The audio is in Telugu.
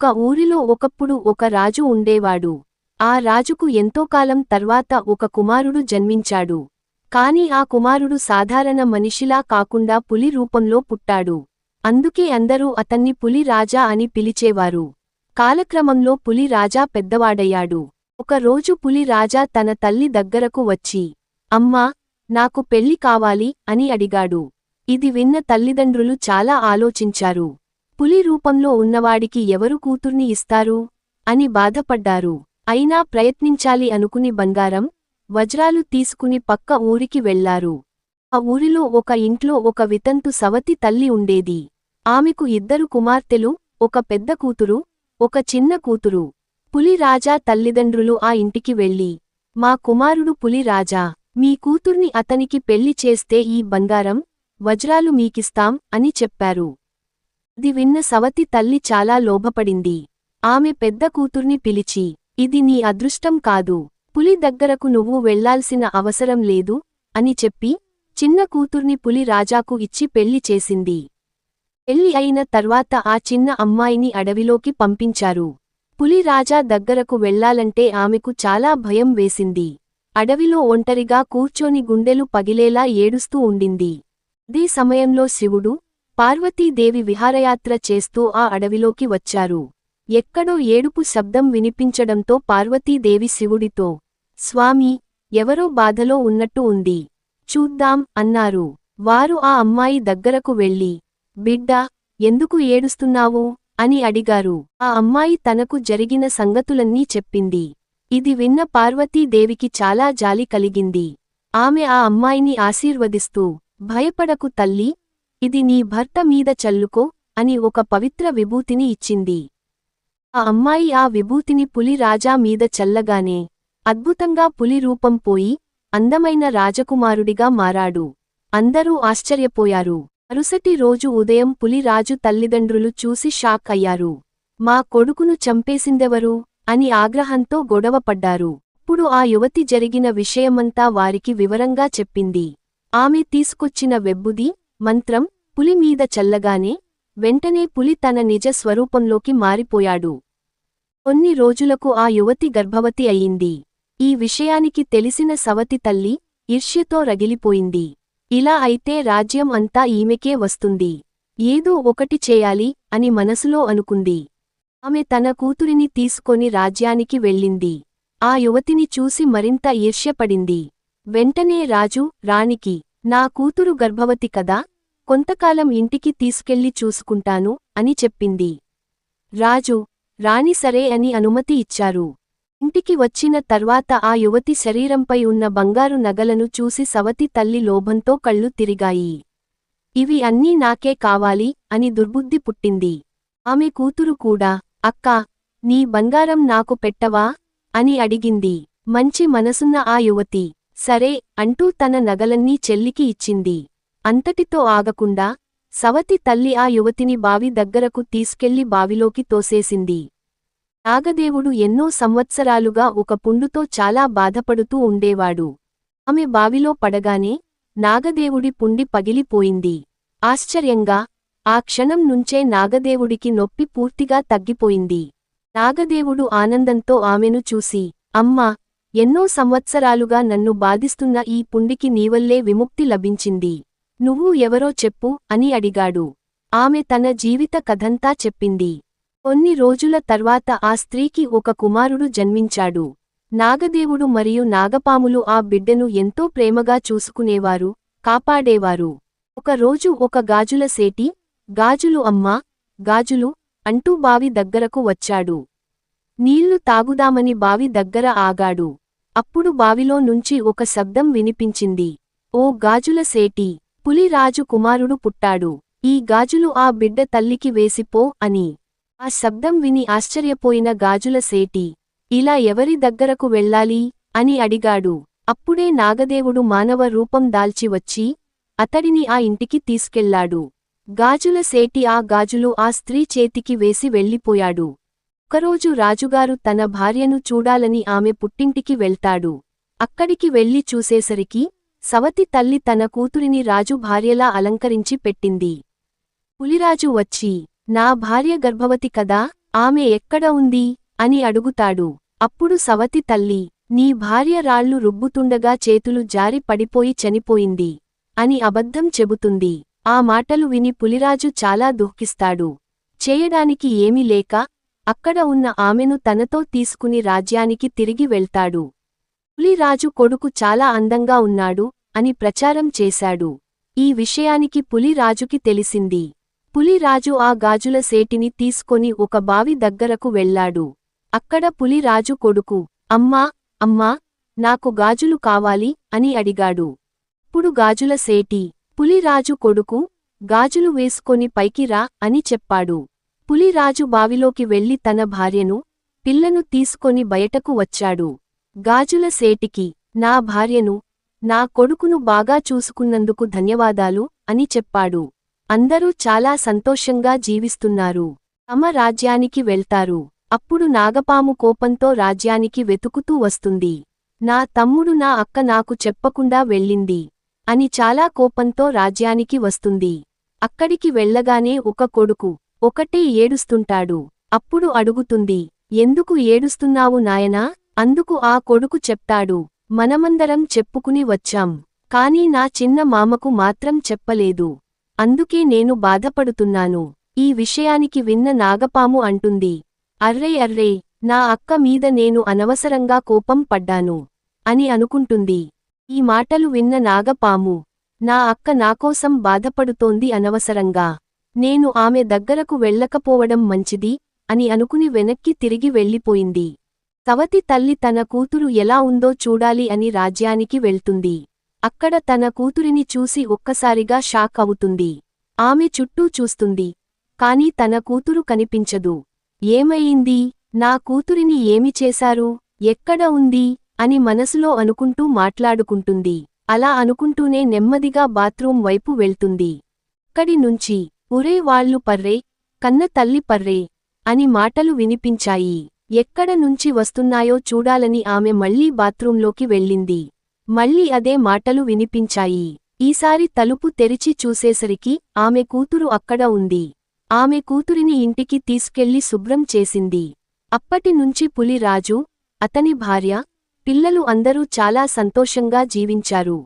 ఒక ఊరిలో ఒకప్పుడు ఒక రాజు ఉండేవాడు. ఆ రాజుకు ఎంతోకాలం తర్వాత ఒక కుమారుడు జన్మించాడు. కాని ఆ కుమారుడు సాధారణ మనిషిలా కాకుండా పులి రూపంలో పుట్టాడు. అందుకే అందరూ అతన్ని పులి రాజా అని పిలిచేవారు. కాలక్రమంలో పులి రాజా పెద్దవాడయ్యాడు. ఒక రోజు పులి రాజా తన తల్లి దగ్గరకు వచ్చి, అమ్మా, నాకు పెళ్లి కావాలి అని అడిగాడు. ఇది విన్న తల్లిదండ్రులు చాలా ఆలోచించారు. పులి రూపంలో ఉన్నవాడికి ఎవరు కూతుర్ని ఇస్తారు అని బాధపడ్డారు. అయినా ప్రయత్నించాలి అనుకుని బంగారం, వజ్రాలు తీసుకుని పక్క ఊరికి వెళ్లారు. ఆ ఊరిలో ఒక ఇంట్లో ఒక వితంతు సవతి తల్లి ఉండేది. ఆమెకు 2 కుమార్తెలు, ఒక పెద్ద కూతురు, ఒక చిన్న కూతురు. పులి రాజా తల్లిదండ్రులు ఆ ఇంటికి వెళ్లి, మా కుమారుడు పులి రాజా, మీ కూతుర్ని అతనికి పెళ్లి చేస్తే ఈ బంగారం, వజ్రాలు మీకిస్తాం అని చెప్పారు. ఇది విన్న సవతి తల్లి చాలా లోభపడింది. ఆమె పెద్ద కూతుర్ని పిలిచి, ఇది నీ అదృష్టం కాదు, పులి దగ్గరకు నువ్వు వెళ్లాల్సిన అవసరం లేదు అని చెప్పి చిన్న కూతుర్ని పులి రాజాకు ఇచ్చి పెళ్లి చేసింది. పెళ్లి అయిన తర్వాత ఆ చిన్న అమ్మాయిని అడవిలోకి పంపించారు. పులి రాజా దగ్గరకు వెళ్లాలంటే ఆమెకు చాలా భయం వేసింది. అడవిలో ఒంటరిగా కూర్చొని గుండెలు పగిలేలా ఏడుస్తూ ఉండింది. అదే సమయంలో శివుడు, పార్వతీదేవి విహారయాత్ర చేస్తూ ఆ అడవిలోకి వచ్చారు. ఎక్కడో ఏడుపు శబ్దం వినిపించడంతో పార్వతీదేవి శివుడితో, స్వామీ, ఎవరో బాధలో ఉన్నట్టు ఉంది, చూద్దాం అన్నారు. వారు ఆ అమ్మాయి దగ్గరకు వెళ్లి, బిడ్డా, ఎందుకు ఏడుస్తున్నావు అని అడిగారు. ఆ అమ్మాయి తనకు జరిగిన సంగతులన్నీ చెప్పింది. ఇది విన్న పార్వతీదేవికి చాలా జాలి కలిగింది. ఆమె ఆ అమ్మాయిని ఆశీర్వదిస్తూ, భయపడకు తల్లీ, ఇది నీ భర్త మీద చల్లుకో అని ఒక పవిత్ర విభూతిని ఇచ్చింది. ఆ అమ్మాయి ఆ విభూతిని పులి రాజా మీద చల్లగానే అద్భుతంగా పులి రూపం పోయి అందమైన రాజకుమారుడిగా మారాడు. అందరూ ఆశ్చర్యపోయారు. మరుసటి రోజు ఉదయం పులి రాజు తల్లిదండ్రులు చూసి షాక్ అయ్యారు. మా కొడుకును చంపేసిందెవరు అని ఆగ్రహంతో గొడవపడ్డారు. అప్పుడు ఆ యువతి జరిగిన విషయమంతా వారికి వివరంగా చెప్పింది. ఆమె తీసుకొచ్చిన వెబ్బుది, మంత్రం పులి మీద చల్లగానే వెంటనే పులి తన నిజ స్వరూపంలోకి మారిపోయాడు. కొన్ని రోజులకు ఆ యువతి గర్భవతి అయింది. ఈ విషయానికి తెలిసిన సవతి తల్లి ఈర్ష్యతో రగిలిపోయింది. ఇలా అయితే రాజ్యం అంతా ఈమెకే వస్తుంది, ఏదో ఒకటి చేయాలి అని మనసులో అనుకుంది. ఆమె తన కూతురిని తీసుకొని రాజ్యానికి వెళ్ళింది. ఆ యువతిని చూసి మరింత ఈర్ష్యపడింది. వెంటనే రాజు, రాణికి, నా కూతురు గర్భవతి కదా, కొంతకాలం ఇంటికి తీసుకెళ్లి చూసుకుంటాను అని చెప్పింది. రాజు, రాణి సరే అని అనుమతి ఇచ్చారు. ఇంటికి వచ్చిన తర్వాత ఆ యువతి శరీరంపై ఉన్న బంగారు నగలను చూసి సవతి తల్లి లోభంతో కళ్ళు తిరిగాయి. ఇవి అన్నీ నాకే కావాలి అని దుర్బుద్ధి పుట్టింది. ఆమె కూతురు కూడా, అక్కా, నీ బంగారం నాకు పెట్టవా అని అడిగింది. మంచి మనసున్న ఆ యువతి, సరే అంటూ తన నగలన్నీ చెల్లికి ఇచ్చింది. అంతటితో ఆగకుండా సవతి తల్లి ఆ యువతిని బావి దగ్గరకు తీసుకెళ్లి బావిలోకి తోసేసింది. నాగదేవుడు ఎన్నో సంవత్సరాలుగా ఒక పుండుతో చాలా బాధపడుతూ ఉండేవాడు. ఆమె బావిలో పడగానే నాగదేవుడి పుండి పగిలిపోయింది. ఆశ్చర్యంగా ఆ క్షణం నుంచే నాగదేవుడికి నొప్పి పూర్తిగా తగ్గిపోయింది. నాగదేవుడు ఆనందంతో ఆమెను చూసి, అమ్మా, ఎన్నో సంవత్సరాలుగా నన్ను బాధిస్తున్న ఈ పుండికి నీవల్లే విముక్తి లభించింది. నువ్వు ఎవరో చెప్పు అని అడిగాడు. ఆమె తన జీవిత కథంతా చెప్పింది. కొన్ని రోజుల తర్వాత ఆ స్త్రీకి ఒక కుమారుడు జన్మించాడు. నాగదేవుడు మరియు నాగపాములు ఆ బిడ్డను ఎంతో ప్రేమగా చూసుకునేవారు, కాపాడేవారు. ఒకరోజు ఒక గాజుల సేటి, గాజులు అమ్మా, గాజులు అంటూ బావి దగ్గరకు వచ్చాడు. నీళ్లు తాగుదామని బావి దగ్గర ఆగాడు. అప్పుడు బావిలో నుంచి ఒక శబ్దం వినిపించింది. ఓ గాజుల సేటి, పులి రాజు కుమారుడు పుట్టాడు. ఈ గాజులు ఆ బిడ్డ తల్లికి వేసిపో అని. ఆ శబ్దం విని ఆశ్చర్యపోయిన గాజుల సేటి, ఇలా ఎవరి దగ్గరకు వెళ్ళాలి అని అడిగాడు. అప్పుడే నాగదేవుడు మానవ రూపం దాల్చి వచ్చి అతడిని ఆ ఇంటికి తీసుకెళ్లాడు. గాజుల సేటి ఆ గాజులు ఆ స్త్రీ చేతికి వేసి వెళ్ళిపోయాడు. ఒకరోజు రాజుగారు తన భార్యను చూడాలని ఆమె పుట్టింటికి వెళ్తాడు. అక్కడికి వెళ్లి చూసేసరికి సవతి తల్లి తన కూతురిని రాజు భార్యలా అలంకరించి పెట్టింది. పులిరాజు వచ్చి, నా భార్య గర్భవతి కదా ఆమె ఎక్కడ ఉంది అని అడుగుతాడు. అప్పుడు సవతి తల్లి, నీ భార్య రాళ్లు రుబ్బుతుండగా చేతులు జారి పడిపోయి చనిపోయింది అని అబద్ధం చెబుతుంది. ఆ మాటలు విని పులిరాజు చాలా దుఃఖిస్తాడు. చేయడానికి ఏమీ లేక అక్కడ ఉన్న ఆమెను తనతో తీసుకుని రాజ్యానికి తిరిగి వెళ్తాడు. పులిరాజు కొడుకు చాలా అందంగా ఉన్నాడు అని ప్రచారం చేశాడు. ఈ విషయానికి పులిరాజుకి తెలిసింది. పులిరాజు ఆ గాజుల సేటిని తీసుకొని ఒక బావి దగ్గరకు వెళ్లాడు. అక్కడ పులిరాజు కొడుకు, అమ్మా అమ్మా, నాకు గాజులు కావాలి అని అడిగాడు. ఇప్పుడు గాజుల సేటి, పులిరాజు కొడుకు, గాజులు వేసుకొని పైకి రా అని చెప్పాడు. పులిరాజు బావిలోకి వెళ్లి తన భార్యను, పిల్లను తీసుకొని బయటకు వచ్చాడు. గాజుల సేటికి, నా భార్యను, నా కొడుకును బాగా చూసుకున్నందుకు ధన్యవాదాలు అని చెప్పాడు. అందరూ చాలా సంతోషంగా జీవిస్తున్నారు. తమ రాజ్యానికి వెళ్తారు. అప్పుడు నాగపాము కోపంతో రాజ్యానికి వెతుకుతూ వస్తుంది. నా తమ్ముడు నా అక్క నాకు చెప్పకుండా వెళ్ళింది అని చాలా కోపంతో రాజ్యానికి వస్తుంది. అక్కడికి వెళ్ళగానే ఒక కొడుకు ఒకటే ఏడుస్తుంటాడు. అప్పుడు అడుగుతుంది, ఎందుకు ఏడుస్తున్నావు నాయనా? అందుకు ఆ కొడుకు చెప్తాడు, మనమందరం చెప్పుకుని వచ్చాం, కానీ నా చిన్న మామకు మాత్రం చెప్పలేదు. అందుకే నేను బాధపడుతున్నాను. ఈ విషయానికి విన్న నాగపాము అంటుంది, అర్రే అర్రే, నా అక్క మీద నేను అనవసరంగా కోపం పడ్డాను అని అనుకుంటుంది. ఈ మాటలు విన్న నాగపాము, నా అక్క నాకోసం బాధపడుతోంది అనవసరంగా, నేను ఆమె దగ్గరకు వెళ్ళకపోవడం మంచిది అని అనుకుని వెనక్కి తిరిగి వెళ్ళిపోయింది. సవతి తల్లి తన కూతురు ఎలా ఉందో చూడాలి అని రాజ్యానికి వెళ్తుంది. అక్కడ తన కూతురిని చూసి ఒక్కసారిగా షాక్ అవుతుంది. ఆమె చుట్టూ చూస్తుంది, కాని తన కూతురు కనిపించదు. ఏమయింది? నా కూతురిని ఏమి చేశారు? ఎక్కడ ఉంది అని మనసులో అనుకుంటూ మాట్లాడుకుంటుంది. అలా అనుకుంటూనే నెమ్మదిగా బాత్రూం వైపు వెళ్తుంది. అక్కడి నుంచి, ఉరే వాళ్ళు పర్రే, కన్న తల్లి పర్రే అని మాటలు వినిపించాయి. ఎక్కడ నుంచి వస్తున్నాయో చూడాలని ఆమె మళ్లీ బాత్రూంలోకి వెళ్ళింది. మళ్లీ అదే మాటలు వినిపించాయి. ఈసారి తలుపు తెరిచి చూసేసరికి ఆమె కూతురు అక్కడ ఉంది. ఆమె కూతురిని ఇంటికి తీసుకెళ్లి శుభ్రం చేసింది. అప్పటినుంచి పులిరాజు, అతని భార్య, పిల్లలు అందరూ చాలా సంతోషంగా జీవించారు.